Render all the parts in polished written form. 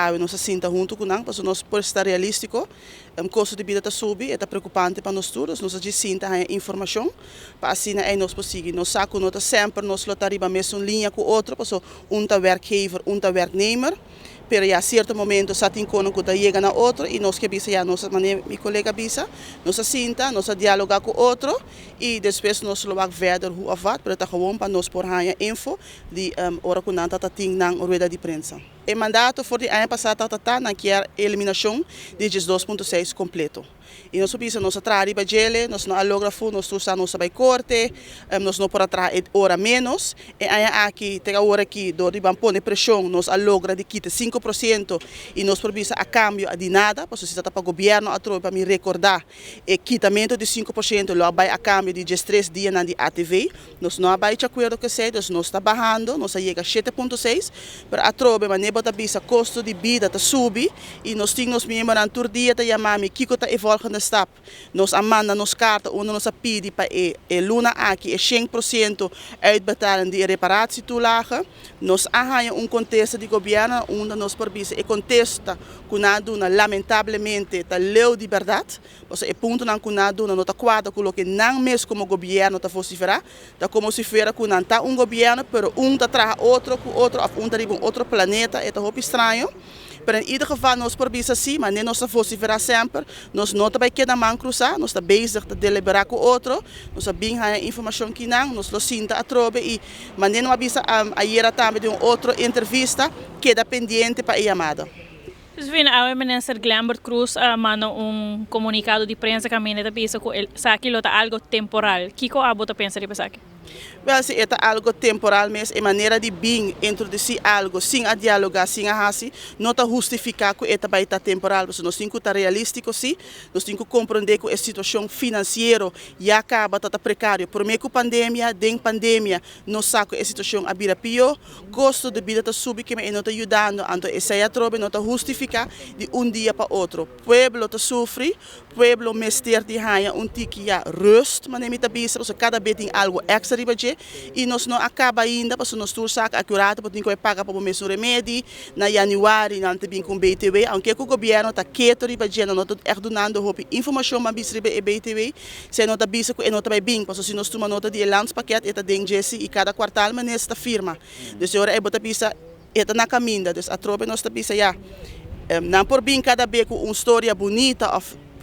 a nossa cinta junto com nós, porque nós por estar realístico, custo de vida está subir, é preocupante para nós todos, nós de cinta a informação, para assim é nós possível, nós saco nós sempre nós lotariba mesmo linha com outro, porque tá werkgever, tá werknemer. Pero a certo momento sa tin kono ko chega na outro e nós que bisa ya nossa maneira mi colega bisa nossa cinta nossa dialogar com outro e depois nós logo verder hoe of wat, pero tá gewoon para nós por hanya info de ora com nanta ting nang rueda de prensa. O mandato for de ano passado tá na que a eliminação de 2.6 completo. E nós subimos nossa trari para gele, nós não alógrafo, nós usamos nossa vai corte, nós não por atrás hora menos. E aí aqui tem a hora que do riban pone pressão, nós alogra de quita 5% e nós provisa a câmbio de nada, porque se está para o governo atrás para me recordar, e quitamento de 5% lo vai a câmbio de 3 dias na de ATV, nós não vai de acordo com isso, nós está barrando, nós chega a 7.6, para atrás mas nem bota bisa custo de vida tá sube e nós temos membros na tur dia tá chamar me kiko tá volgende stap. Nós amanda nos carta onde nós pedi para luna aqui é 100% uitbetalen de reparatietoelage. Nós arranjamos contexto de governo onde nós provisa e contexto que nós lamentavelmente tá leu de verdade. Porque é ponto não que nós não tá quadro com o que não mesmo como governo tá vociferar, tá como se fosse que não tá governo, pero tá traz outro com outro, tá de outro planeta, é tá muito estranho. Mas em ieder geval, nós provisa assim, mas nem nós vociferar sempre, nós não vai quedar man cruzar, nós está bezig de deliberar com outro, nós bem a informação que não, nós lo sinta a trobe e mas nem não avisa a ir também de outra entrevista que é pendente para a chamada. Vem a ministra Glambert Cruz manda comunicado de prensa que a menina pensa que aquilo é algo temporal. O que a bota pensa de pensar? Well, se é algo temporal, mas é maneira de bem introduzir algo sem a dialogar, sem a raci, não está justificar que é vai estar temporal, porque nós temos que estar realístico, sim, nós temos que compreender que a situação financeira já acaba tá precário. Por meio que a pandemia, nós sabemos que a situação a vira pior, custo de vida está subindo, que não está ajudando, então essa é a trobe, não está justificar de dia para outro. O povo está sofrendo, o povo mestre de raia tique já rust, mas nem está bisa, porque cada vez tem algo extra e nós não acaba ainda, porque nós temos que acurado, porque tem que pagar para o mesmo remédio, na januário, não tem com BTW, aunque o governo está quieto, não está donando informação para o BTW, se não está bisa, não está bem, porque se nós tomamos nota de landspaquete, está dentro e cada quartal, mas nesta firma. Então, agora é botar bisa, está na caminho, então a tropa nós está bisa, já, não por bem cada vez com uma história bonita,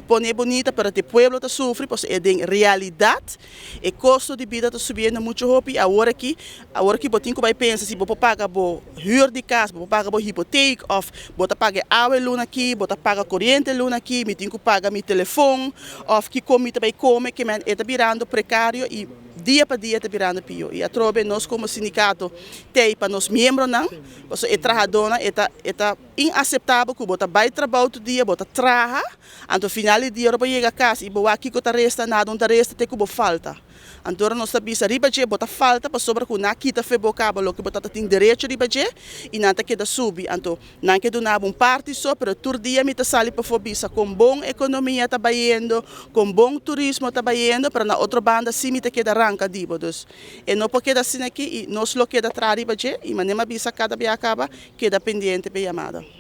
pone bonita, pero o povo está sofrendo, porque é de realidade, o custo de vida está subindo muito rápido, agora que você vai pensar se você paga o huur de casa, você paga a hipoteca, ou você paga água luna aqui, você paga corrente luna aqui, você tem que pagar meu telefone, ou que comida vai comer, que está virando precário e dia para dia está virando pior. E a trobe nós como sindicato tem para nós membros não, porque a trabalhadora está inaceitável que você vai trabalhar todo dia, você trabalha, então final do dia você chega a casa e você aqui que está resta nada, onde resta tem que falta. Então nós sabemos que riba você falta para sobre que na quita febocaba lo que você tem direito riba e nada que da subir. Então não que do nada parte só, pero todo dia me está sali para fobisa com bom economia está baindo, com bom turismo está baindo, para na outra banda sim me que da ranca dibo dos. E não porque da assim aqui e nós lo que da tra riba e mas nem bisa cada vez acaba que da pendiente para chamada.